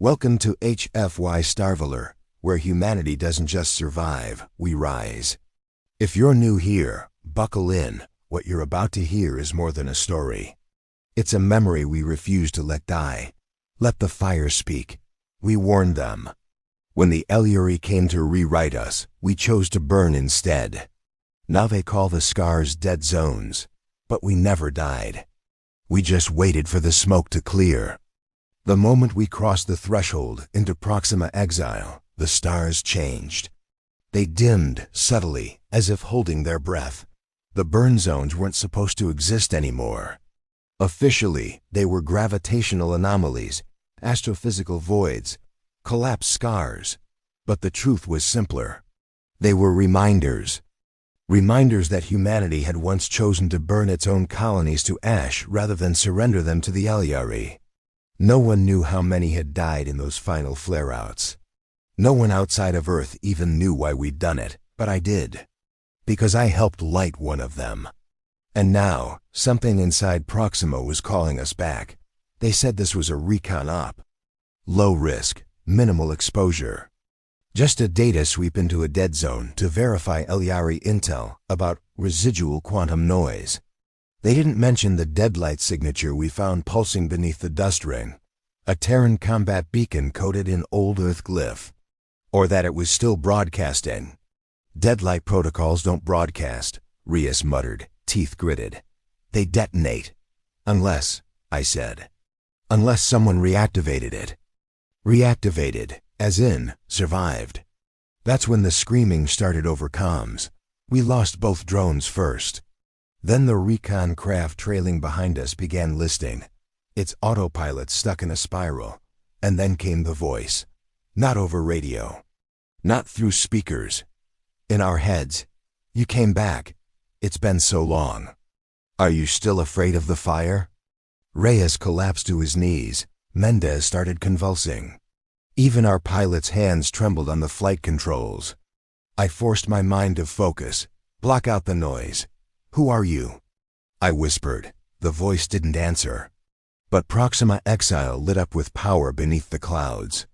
Welcome to HFY Starvaler, where humanity doesn't just survive, we rise. If you're new here, buckle in. What you're about to hear is more than a story. It's a memory we refuse to let die. Let the fire speak. We warned them. When the Elyari came to rewrite us, we chose to burn instead. Now they call the scars dead zones, but we never died. We just waited for the smoke to clear. The moment we crossed the threshold into Proxima exile, the stars changed. They dimmed subtly, as if holding their breath. The burn zones weren't supposed to exist anymore. Officially, they were gravitational anomalies, astrophysical voids, collapsed scars. But the truth was simpler. They were reminders. Reminders that humanity had once chosen to burn its own colonies to ash rather than surrender them to the Elyari. No one knew how many had died in those final flare-outs. No one outside of Earth even knew why we'd done it, but I did. Because I helped light one of them. And now, something inside Proxima was calling us back. They said this was a recon op. Low risk, minimal exposure. Just a data sweep into a dead zone to verify Elyari intel about residual quantum noise. They didn't mention the deadlight signature we found pulsing beneath the dust ring, a Terran combat beacon coded in old Earth glyph, or that it was still broadcasting. Deadlight protocols don't broadcast, Rias muttered, teeth gritted. They detonate. Unless, I said. Unless someone reactivated it. Reactivated, as in, survived. That's when the screaming started over comms. We lost both drones first. Then the recon craft trailing behind us began listing, its autopilot stuck in a spiral. And then came the voice. Not over radio. Not through speakers. In our heads. You came back. It's been so long. Are you still afraid of the fire? Reyes collapsed to his knees. Mendez started convulsing. Even our pilot's hands trembled on the flight controls. I forced my mind to focus. Block out the noise. Who are you? I whispered. The voice didn't answer. But Proxima Exile lit up with power beneath the clouds.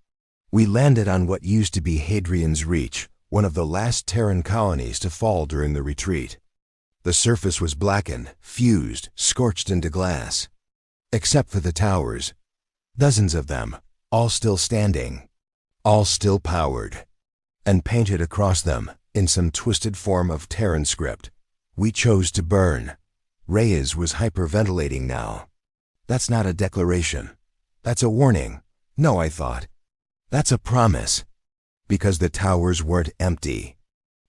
We landed on what used to be Hadrian's Reach, one of the last Terran colonies to fall during the retreat. The surface was blackened, fused, scorched into glass. Except for the towers. Dozens of them. All still standing, all still powered, and painted across them, in some twisted form of Terran script, we chose to burn. Reyes was hyperventilating now. That's not a declaration. That's a warning. No, I thought. That's a promise. Because the towers weren't empty.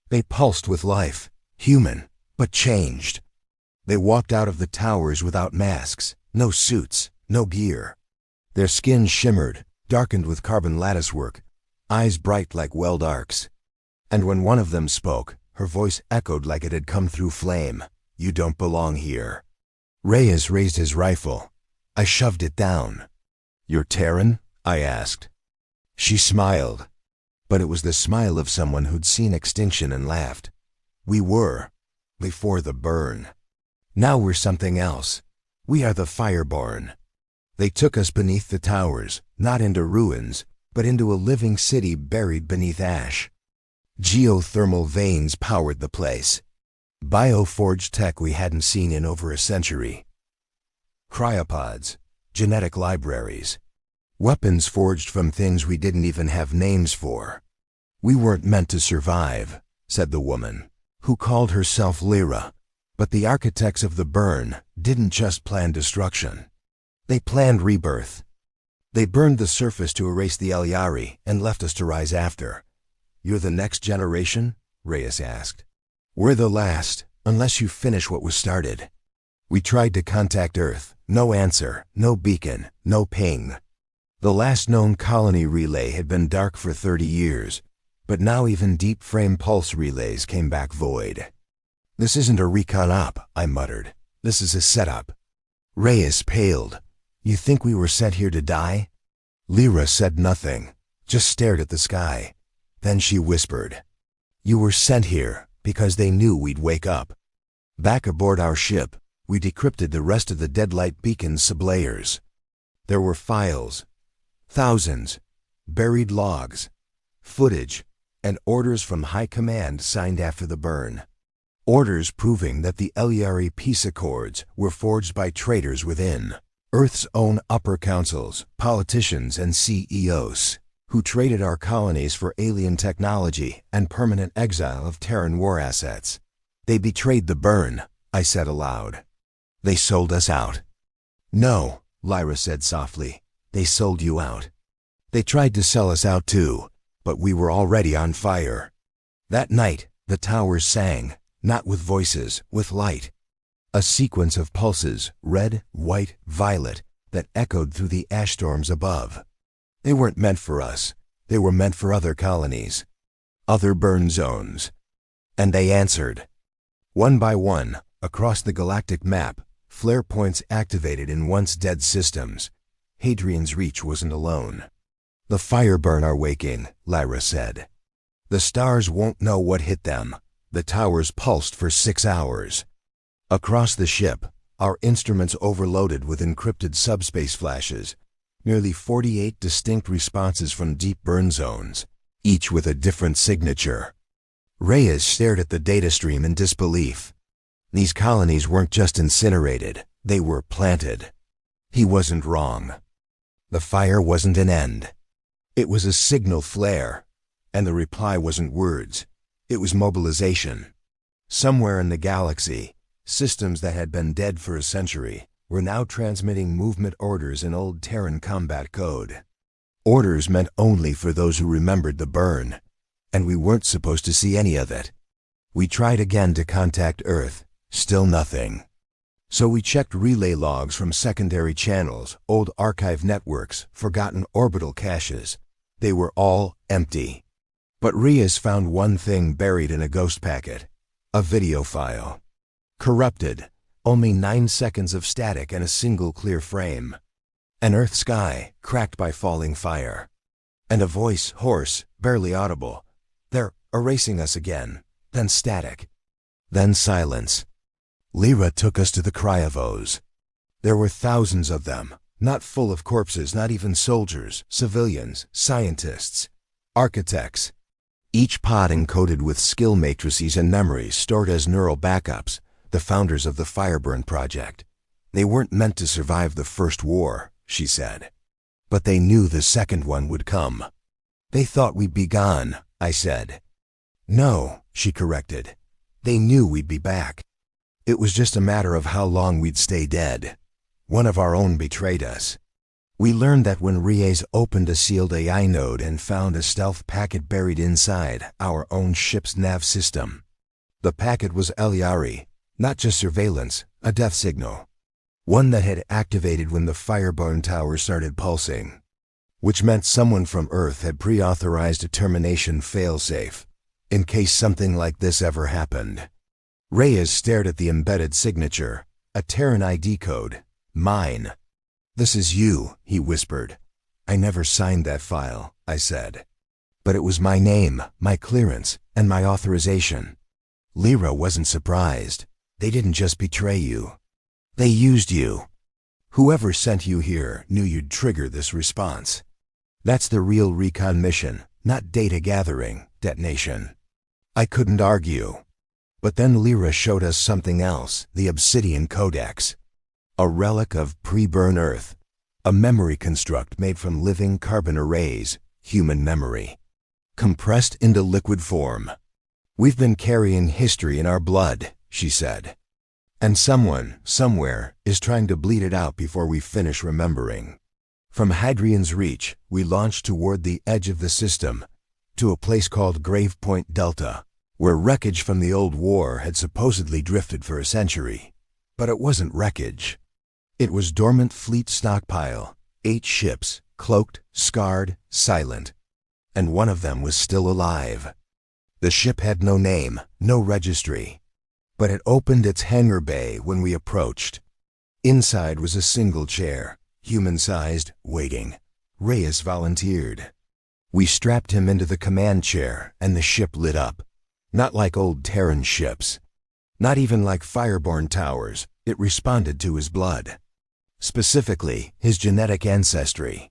They pulsed with life, human, but changed. They walked out of the towers without masks, no suits, no gear. Their skin shimmered, darkened with carbon latticework, eyes bright like weld arcs. And when one of them spoke, her voice echoed like it had come through flame. You don't belong here. Reyes raised his rifle. I shoved it down. You're Terran? I asked. She smiled. But it was the smile of someone who'd seen extinction and laughed. We were. Before the burn. Now we're something else. We are the Fireborn. They took us beneath the towers, not into ruins, but into a living city buried beneath ash. Geothermal veins powered the place. Bioforged tech we hadn't seen in over a century. Cryopods, genetic libraries. Weapons forged from things we didn't even have names for. We weren't meant to survive, said the woman, who called herself Lyra. But the architects of the burn didn't just plan destruction. They planned rebirth. They burned the surface to erase the Elyari and left us to rise after. You're the next generation? Reyes asked. We're the last, unless you finish what was started. We tried to contact Earth. No answer, no beacon, no ping. The last known colony relay had been dark for 30 years, but now even deep frame pulse relays came back void. This isn't a recon op, I muttered. This is a setup. Reyes paled. You think we were sent here to die? Lyra said nothing, just stared at the sky. Then she whispered. You were sent here because they knew we'd wake up. Back aboard our ship, we decrypted the rest of the deadlight beacon's sublayers. There were files, thousands, buried logs, footage, and orders from high command signed after the burn. Orders proving that the Eliari peace accords were forged by traitors within Earth's own upper councils, politicians, and CEOs, who traded our colonies for alien technology and permanent exile of Terran war assets. They betrayed the burn, I said aloud. They sold us out. No, Lyra said softly. They sold you out. They tried to sell us out too, but we were already on fire. That night, the towers sang, not with voices, with light. A sequence of pulses, red, white, violet, that echoed through the ash storms above. They weren't meant for us. They were meant for other colonies, other burn zones. And they answered. One by one, across the galactic map, flare points activated in once dead systems. Hadrian's Reach wasn't alone. The Fireburn are waking, Lyra said. The stars won't know what hit them. The towers pulsed for 6 hours. Across the ship, our instruments overloaded with encrypted subspace flashes, nearly 48 distinct responses from deep burn zones, each with a different signature. Reyes stared at the data stream in disbelief. These colonies weren't just incinerated, they were planted. He wasn't wrong. The fire wasn't an end. It was a signal flare, and the reply wasn't words. It was mobilization. Somewhere in the galaxy, systems that had been dead for a century were now transmitting movement orders in old Terran combat code. Orders meant only for those who remembered the burn, and we weren't supposed to see any of it. We tried again to contact Earth, still nothing. So we checked relay logs from secondary channels, old archive networks, forgotten orbital caches. They were all empty. But Reyes found one thing buried in a ghost packet, a video file. Corrupted, only 9 seconds of static and a single clear frame. An Earth sky cracked by falling fire. And a voice, hoarse, barely audible. They're erasing us again. Then static. Then silence. Lyra took us to the cryovos. There were thousands of them, not full of corpses, not even soldiers, civilians, scientists, architects. Each pod encoded with skill matrices and memories stored as neural backups, the founders of the Fireburn Project. They weren't meant to survive the first war, she said. But they knew the second one would come. They thought we'd be gone, I said. No, she corrected. They knew we'd be back. It was just a matter of how long we'd stay dead. One of our own betrayed us. We learned that when Reyes opened a sealed AI node and found a stealth packet buried inside our own ship's nav system. The packet was Eliari, not just surveillance, a death signal. One that had activated when the Fireburn tower started pulsing. Which meant someone from Earth had pre-authorized a termination failsafe, in case something like this ever happened. Reyes stared at the embedded signature, a Terran ID code, mine. This is you, he whispered. I never signed that file, I said. But it was my name, my clearance, and my authorization. Lyra wasn't surprised. They didn't just betray you. They used you. Whoever sent you here knew you'd trigger this response. That's the real recon mission, not data gathering, detonation. I couldn't argue. But then Lyra showed us something else, the Obsidian Codex. A relic of pre-burn Earth, a memory construct made from living carbon arrays, human memory, compressed into liquid form. We've been carrying history in our blood, she said. And someone, somewhere, is trying to bleed it out before we finish remembering. From Hadrian's Reach, we launched toward the edge of the system, to a place called Grave Point Delta, where wreckage from the old war had supposedly drifted for a century. But it wasn't wreckage. It was dormant fleet stockpile, 8 ships, cloaked, scarred, silent. And one of them was still alive. The ship had no name, no registry. But it opened its hangar bay when we approached. Inside was a single chair, human-sized, waiting. Reyes volunteered. We strapped him into the command chair, and the ship lit up. Not like old Terran ships. Not even like Fireborn towers. It responded to his blood. Specifically, his genetic ancestry.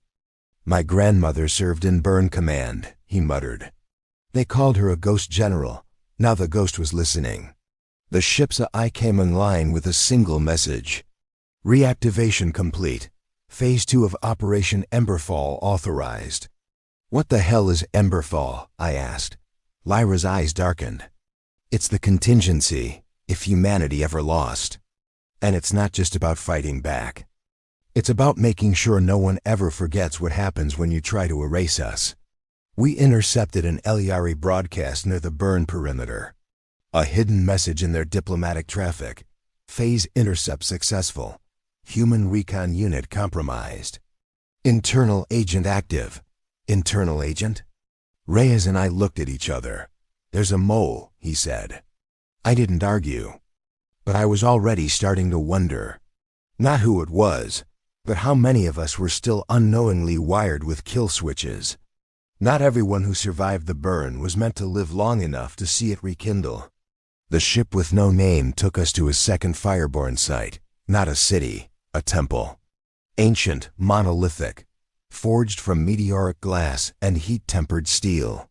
My grandmother served in Burn Command, he muttered. They called her a ghost general. Now the ghost was listening. The ship's eye came in line with a single message. Reactivation complete. Phase 2 of Operation Emberfall authorized. What the hell is Emberfall? I asked. Lyra's eyes darkened. It's the contingency, if humanity ever lost. And it's not just about fighting back. It's about making sure no one ever forgets what happens when you try to erase us. We intercepted an Eliari broadcast near the burn perimeter. A hidden message in their diplomatic traffic. Phase intercept successful. Human recon unit compromised. Internal agent active. Internal agent? Reyes and I looked at each other. There's a mole, he said. I didn't argue. But I was already starting to wonder. Not who it was, but how many of us were still unknowingly wired with kill switches. Not everyone who survived the burn was meant to live long enough to see it rekindle. The ship with no name took us to a second Fireborn site, not a city, a temple. Ancient, monolithic, forged from meteoric glass and heat-tempered steel.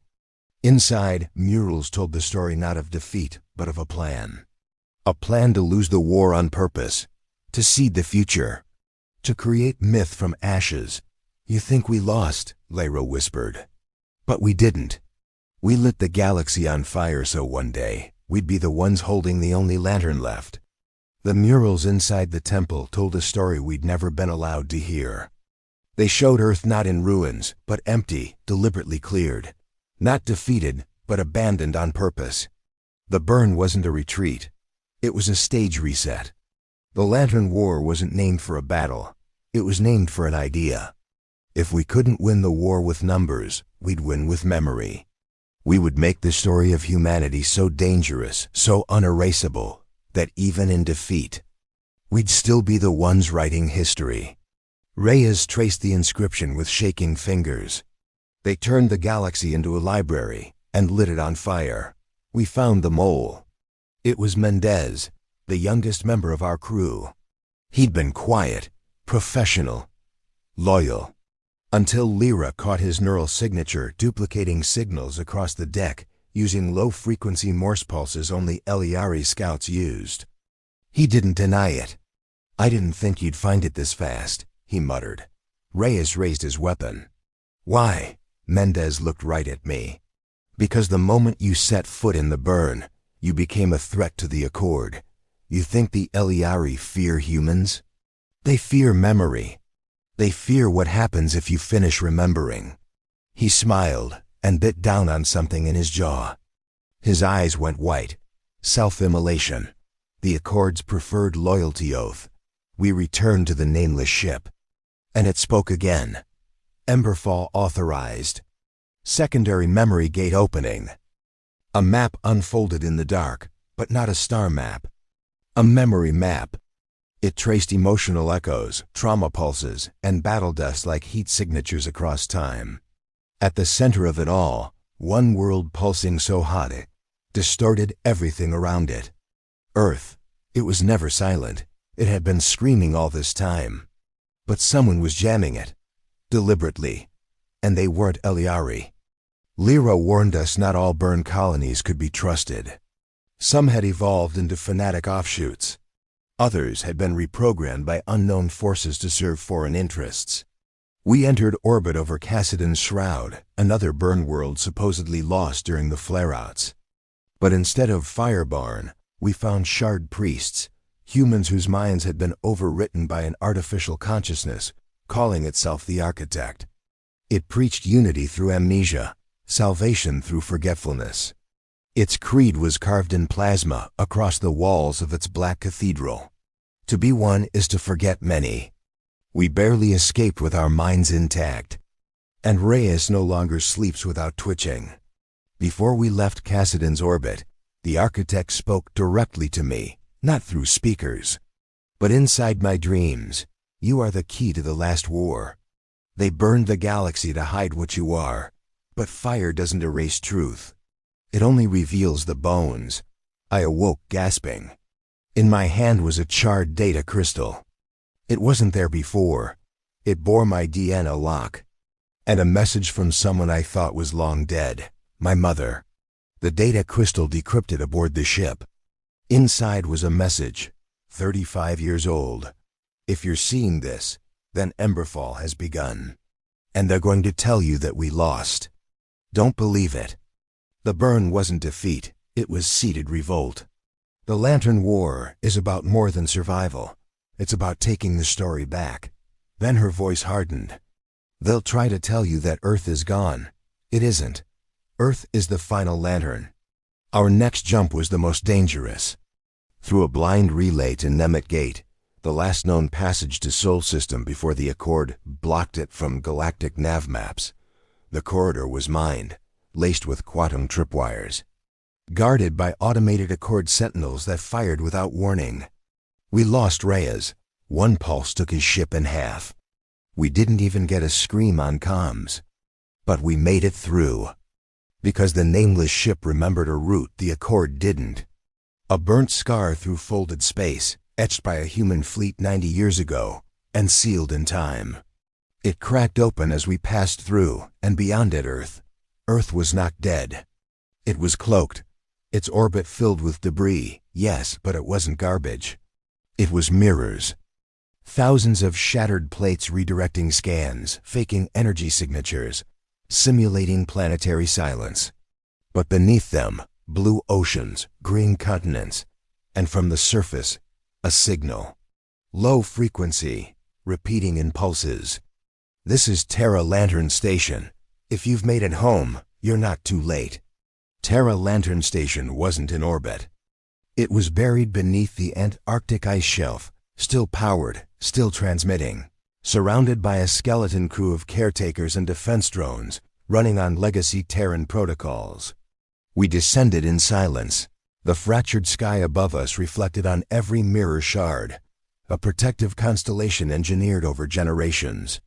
Inside, murals told the story not of defeat, but of a plan. A plan to lose the war on purpose, to seed the future, to create myth from ashes. You think we lost, Lyra whispered. But we didn't. We lit the galaxy on fire so one day, we'd be the ones holding the only lantern left. The murals inside the temple told a story we'd never been allowed to hear. They showed Earth not in ruins, but empty, deliberately cleared. Not defeated, but abandoned on purpose. The burn wasn't a retreat. It was a stage reset. The Lantern War wasn't named for a battle. It was named for an idea. If we couldn't win the war with numbers, we'd win with memory. We would make the story of humanity so dangerous, so unerasable, that even in defeat, we'd still be the ones writing history. Reyes traced the inscription with shaking fingers. They turned the galaxy into a library and lit it on fire. We found the mole. It was Mendez, the youngest member of our crew. He'd been quiet, professional, loyal, until Lyra caught his neural signature duplicating signals across the deck using low-frequency Morse pulses only Eliari scouts used. He didn't deny it. I didn't think you'd find it this fast, he muttered. Reyes raised his weapon. Why? Mendez looked right at me. Because the moment you set foot in the burn, you became a threat to the Accord. You think the Eliari fear humans? They fear memory. They fear what happens if you finish remembering. He smiled and bit down on something in his jaw. His eyes went white. Self-immolation. The Accord's preferred loyalty oath. We returned to the nameless ship. And it spoke again. Emberfall authorized. Secondary memory gate opening. A map unfolded in the dark, but not a star map. A memory map. It traced emotional echoes, trauma pulses, and battle dust like heat signatures across time. At the center of it all, one world pulsing so hot it distorted everything around it. Earth. It was never silent. It had been screaming all this time. But someone was jamming it. Deliberately. And they weren't Eliari. Lyra warned us not all burn colonies could be trusted. Some had evolved into fanatic offshoots. Others had been reprogrammed by unknown forces to serve foreign interests. We entered orbit over Cassidon's Shroud, another burn world supposedly lost during the flare-outs. But instead of Fireborn, we found shard priests, humans whose minds had been overwritten by an artificial consciousness, calling itself the Architect. It preached unity through amnesia, salvation through forgetfulness. Its creed was carved in plasma across the walls of its black cathedral. To be one is to forget many. We barely escaped with our minds intact. And Reyes no longer sleeps without twitching. Before we left Cassidon's orbit, the Architect spoke directly to me, not through speakers. But inside my dreams, you are the key to the last war. They burned the galaxy to hide what you are, but fire doesn't erase truth. It only reveals the bones. I awoke gasping. In my hand was a charred data crystal. It wasn't there before. It bore my DNA lock. And a message from someone I thought was long dead, my mother. The data crystal decrypted aboard the ship. Inside was a message, 35 years old. If you're seeing this, then Emberfall has begun. And they're going to tell you that we lost. Don't believe it. The burn wasn't defeat, it was seated revolt. The Lantern War is about more than survival. It's about taking the story back. Then her voice hardened. They'll try to tell you that Earth is gone. It isn't. Earth is the final lantern. Our next jump was the most dangerous. Through a blind relay to Nemet Gate, the last known passage to Sol System before the Accord blocked it from galactic nav maps. The corridor was mined, laced with quantum tripwires, guarded by automated Accord sentinels that fired without warning. We lost Reyes. One pulse took his ship in half. We didn't even get a scream on comms. But we made it through. Because the nameless ship remembered a route the Accord didn't. A burnt scar through folded space, etched by a human fleet 90 years ago, and sealed in time. It cracked open as we passed through, and beyond it Earth. Earth was not dead. It was cloaked. Its orbit filled with debris, yes, but it wasn't garbage. It was mirrors. Thousands of shattered plates redirecting scans, faking energy signatures, simulating planetary silence. But beneath them, blue oceans, green continents, and from the surface, a signal. Low frequency, repeating in pulses. This is Terra Lantern Station. If you've made it home, you're not too late. Terra Lantern Station wasn't in orbit. It was buried beneath the Antarctic ice shelf, still powered, still transmitting, surrounded by a skeleton crew of caretakers and defense drones, running on legacy Terran protocols. We descended in silence. The fractured sky above us reflected on every mirror shard, a protective constellation engineered over generations.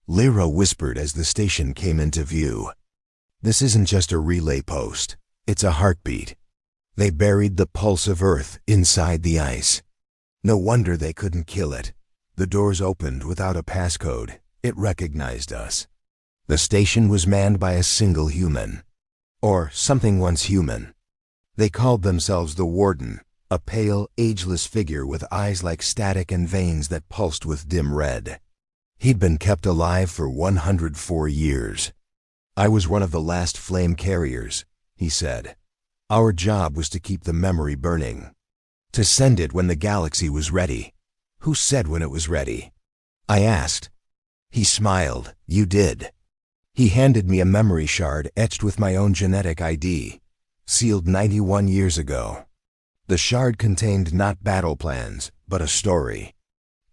Lyra whispered as the station came into view. This isn't just a relay post, it's a heartbeat. They buried the pulse of Earth inside the ice. No wonder they couldn't kill it. The doors opened without a passcode. It recognized us. The station was manned by a single human. Or something once human. They called themselves the Warden, a pale, ageless figure with eyes like static and veins that pulsed with dim red. He'd been kept alive for 104 years. I was one of the last flame carriers, he said. Our job was to keep the memory burning. To send it when the galaxy was ready. Who said when it was ready? I asked. He smiled. You did. He handed me a memory shard etched with my own genetic ID, sealed 91 years ago. The shard contained not battle plans, but a story.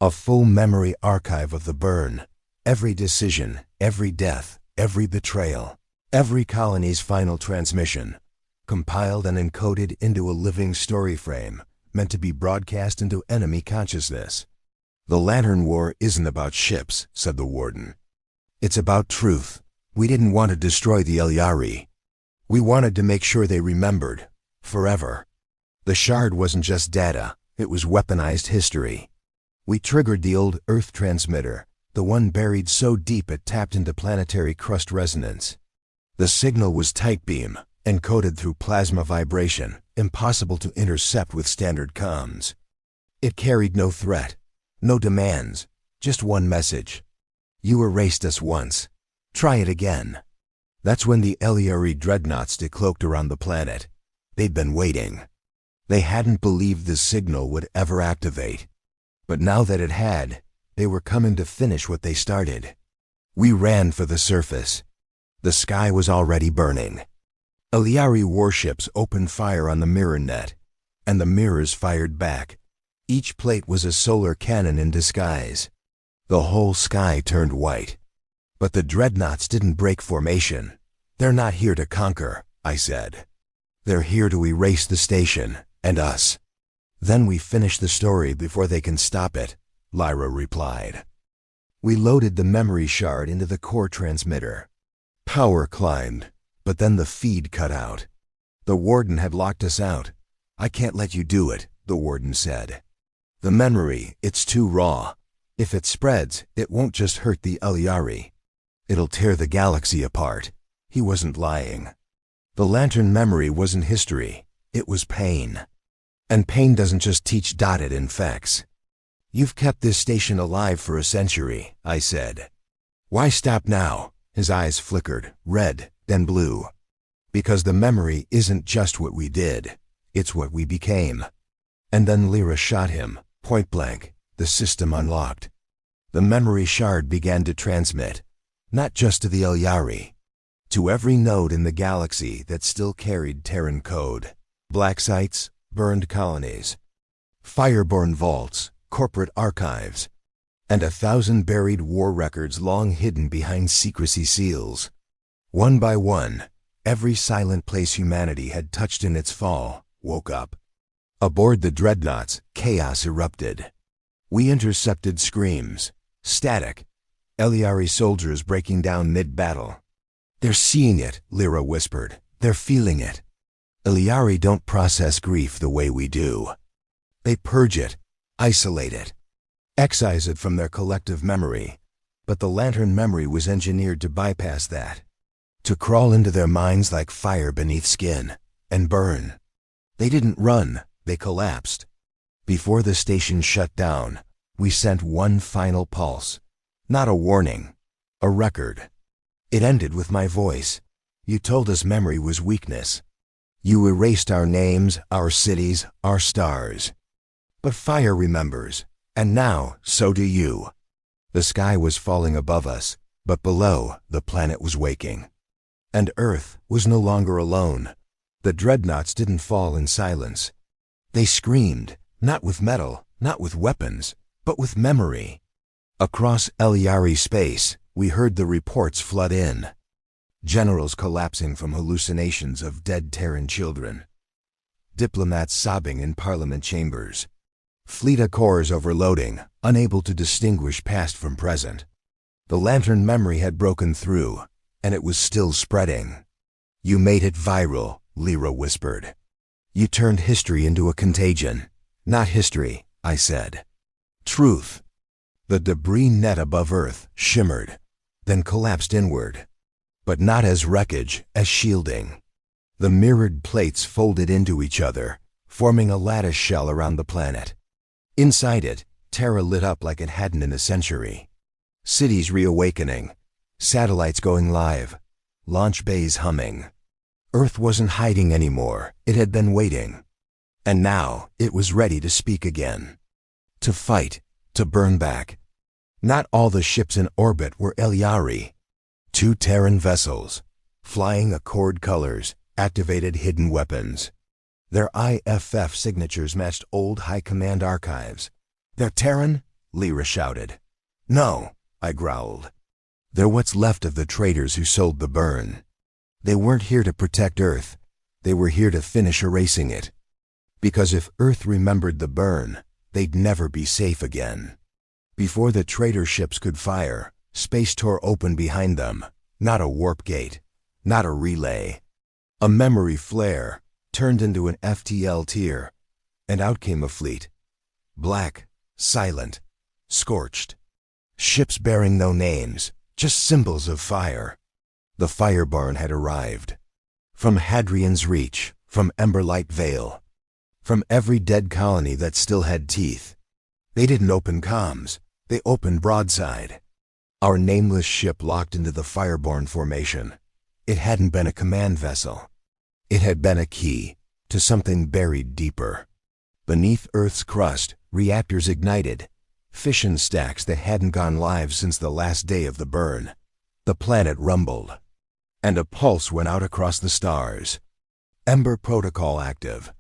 A full memory archive of the burn. Every decision, every death, every betrayal, every colony's final transmission, compiled and encoded into a living story frame, meant to be broadcast into enemy consciousness. The Lantern War isn't about ships, said the Warden. It's about truth. We didn't want to destroy the Eliari. We wanted to make sure they remembered. Forever. The shard wasn't just data, it was weaponized history. We triggered the old Earth transmitter, the one buried so deep it tapped into planetary crust resonance. The signal was tight beam, encoded through plasma vibration, impossible to intercept with standard comms. It carried no threat, no demands, just one message. You erased us once. Try it again. That's when the Eliari dreadnoughts decloaked around the planet. They'd been waiting. They hadn't believed the signal would ever activate. But now that it had, they were coming to finish what they started. We ran for the surface. The sky was already burning. Eliari warships opened fire on the mirror net, and the mirrors fired back. Each plate was a solar cannon in disguise. The whole sky turned white. But the dreadnoughts didn't break formation. They're not here to conquer, I said. They're here to erase the station, and us. Then we finish the story before they can stop it, Lyra replied. We loaded the memory shard into the core transmitter. Power climbed, but then the feed cut out. The Warden had locked us out. I can't let you do it, the Warden said. The memory, it's too raw. If it spreads, it won't just hurt the Eliari. It'll tear the galaxy apart. He wasn't lying. The lantern memory wasn't history. It was pain. And pain doesn't just teach, it infects. You've kept this station alive for a century, I said. Why stop now? His eyes flickered, red, then blue. Because the memory isn't just what we did. It's what we became. And then Lyra shot him, point blank. The system unlocked. The memory shard began to transmit, not just to the Elyari, to every node in the galaxy that still carried Terran code. Black sites, burned colonies, fireborn vaults, corporate archives, and 1,000 buried war records long hidden behind secrecy seals. One by one, every silent place humanity had touched in its fall woke up. Aboard the dreadnoughts, chaos erupted. We intercepted screams, static, Elyari soldiers breaking down mid-battle. They're seeing it, Lyra whispered. They're feeling it. Elyari don't process grief the way we do. They purge it, isolate it, excise it from their collective memory. But the lantern memory was engineered to bypass that, to crawl into their minds like fire beneath skin, and burn. They didn't run, they collapsed. Before the station shut down, we sent one final pulse. Not a warning, a record. It ended with my voice. You told us memory was weakness. You erased our names, our cities, our stars. But fire remembers, and now so do you. The sky was falling above us, but below the planet was waking. And Earth was no longer alone. The dreadnoughts didn't fall in silence. They screamed, not with metal, not with weapons, but with memory. Across Elyari space, we heard the reports flood in. Generals collapsing from hallucinations of dead Terran children. Diplomats sobbing in parliament chambers. Fleet Accords overloading, unable to distinguish past from present. The lantern memory had broken through, and it was still spreading. You made it viral, Lyra whispered. You turned history into a contagion. Not history, I said. Truth. The debris net above Earth shimmered, then collapsed inward. But not as wreckage, as shielding. The mirrored plates folded into each other, forming a lattice shell around the planet. Inside it, Terra lit up like it hadn't in a century. Cities reawakening, satellites going live, launch bays humming. Earth wasn't hiding anymore, it had been waiting. And now, it was ready to speak again. To fight, to burn back. Not all the ships in orbit were Elyari. 2 Terran vessels, flying Accord colors, activated hidden weapons. Their IFF signatures matched old High Command archives. They're Terran? Lyra shouted. No, I growled. They're what's left of the traitors who sold the burn. They weren't here to protect Earth. They were here to finish erasing it. Because if Earth remembered the burn, they'd never be safe again. Before the traitor ships could fire, space tore open behind them. Not a warp gate, not a relay. A memory flare turned into an FTL tier, and out came a fleet. Black, silent, scorched. Ships bearing no names, just symbols of fire. The fireborn had arrived. From Hadrian's Reach, from Emberlight Vale, from every dead colony that still had teeth. They didn't open comms, they opened broadside. Our nameless ship locked into the fireborn formation. It hadn't been a command vessel. It had been a key to something buried deeper. Beneath Earth's crust, reactors ignited, fission stacks that hadn't gone live since the last day of the burn. The planet rumbled, and a pulse went out across the stars. Ember protocol active.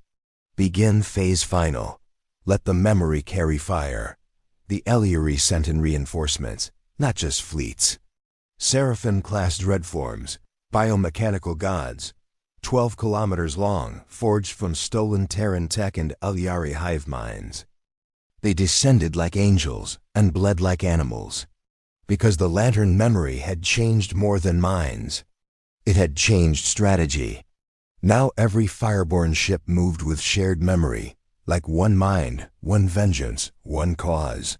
Begin phase final. Let the memory carry fire. The Elyari sent in reinforcements, not just fleets. Seraphim-class dreadforms, biomechanical gods, 12 kilometers long, forged from stolen Terran tech and Elyari hive minds. They descended like angels and bled like animals. Because the lantern memory had changed more than minds. It had changed strategy. Now every fireborn ship moved with shared memory, like one mind, one vengeance, one cause.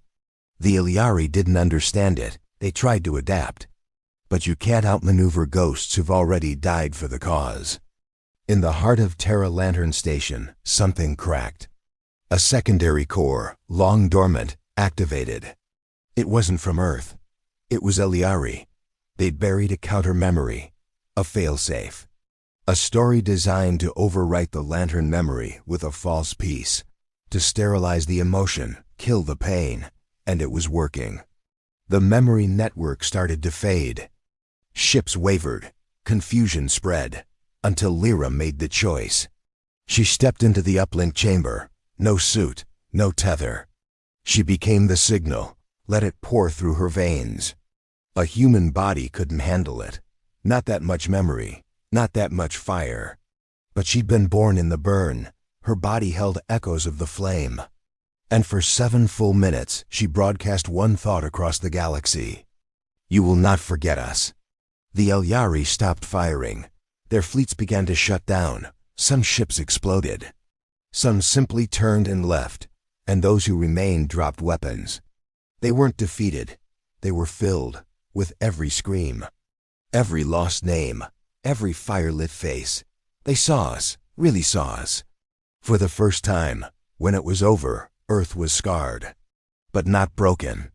The Elyari didn't understand it. They tried to adapt. But you can't outmaneuver ghosts who've already died for the cause. In the heart of Terra Lantern Station, something cracked. A secondary core, long dormant, activated. It wasn't from Earth. It was Eliari. They'd buried a counter-memory, a failsafe. A story designed to overwrite the Lantern memory with a false piece, to sterilize the emotion, kill the pain, and it was working. The memory network started to fade. Ships wavered, confusion spread, until Lyra made the choice. She stepped into the uplink chamber, no suit, no tether. She became the signal, let it pour through her veins. A human body couldn't handle it. Not that much memory, not that much fire. But she'd been born in the burn. Her body held echoes of the flame. And for 7 full minutes, she broadcast one thought across the galaxy. You will not forget us. The Eliari stopped firing. Their fleets began to shut down. Some ships exploded. Some simply turned and left, and those who remained dropped weapons. They weren't defeated. They were filled with every scream, every lost name, every fire-lit face. They saw us, really saw us. For the first time, when it was over, Earth was scarred, but not broken.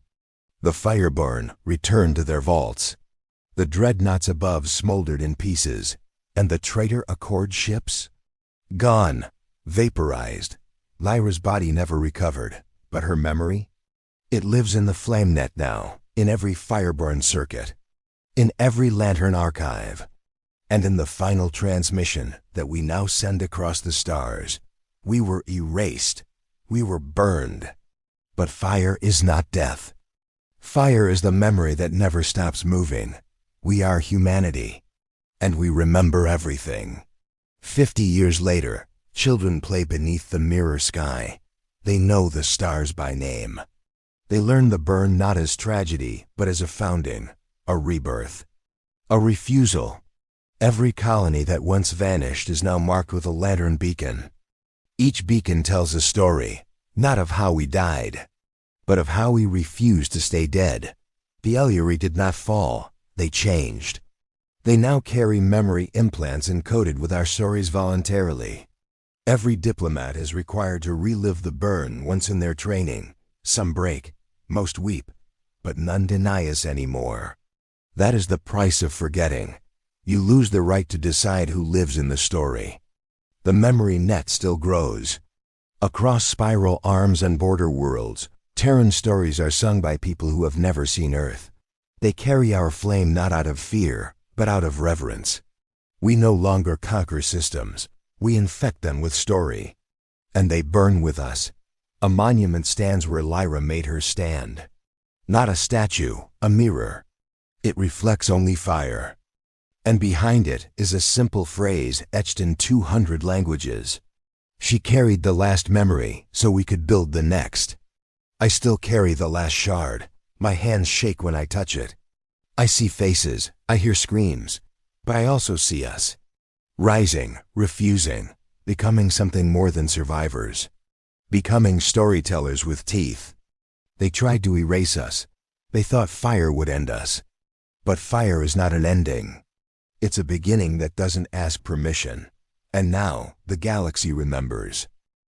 The Fireborn returned to their vaults. The dreadnoughts above smoldered in pieces, and the traitor Accord ships? Gone, vaporized. Lyra's body never recovered, but her memory? It lives in the FlameNet now, in every Fireborn circuit, in every Lantern archive, and in the final transmission that we now send across the stars. We were erased. We were burned. But fire is not death. Fire is the memory that never stops moving. We are humanity, and we remember everything. 50 years later, children play beneath the mirror sky. They know the stars by name. They learn the burn not as tragedy, but as a founding, a rebirth, a refusal. Every colony that once vanished is now marked with a Lantern beacon. Each beacon tells a story, not of how we died, but of how we refused to stay dead. The Eliari did not fall, they changed. They now carry memory implants encoded with our stories voluntarily. Every diplomat is required to relive the burn once in their training. Some break, most weep, but none deny us anymore. That is the price of forgetting. You lose the right to decide who lives in the story. The memory net still grows. Across spiral arms and border worlds, Terran stories are sung by people who have never seen Earth. They carry our flame not out of fear, but out of reverence. We no longer conquer systems. We infect them with story. And they burn with us. A monument stands where Lyra made her stand. Not a statue, a mirror. It reflects only fire. And behind it is a simple phrase etched in 200 languages. She carried the last memory so we could build the next. I still carry the last shard. My hands shake when I touch it. I see faces, I hear screams, but I also see us. Rising, refusing, becoming something more than survivors. Becoming storytellers with teeth. They tried to erase us. They thought fire would end us. But fire is not an ending. It's a beginning that doesn't ask permission. And now, the galaxy remembers.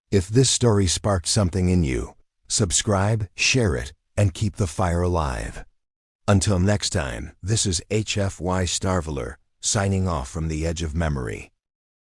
If this story sparked something in you, subscribe, share it, and keep the fire alive. Until next time, this is HFY Starveler, signing off from the edge of memory.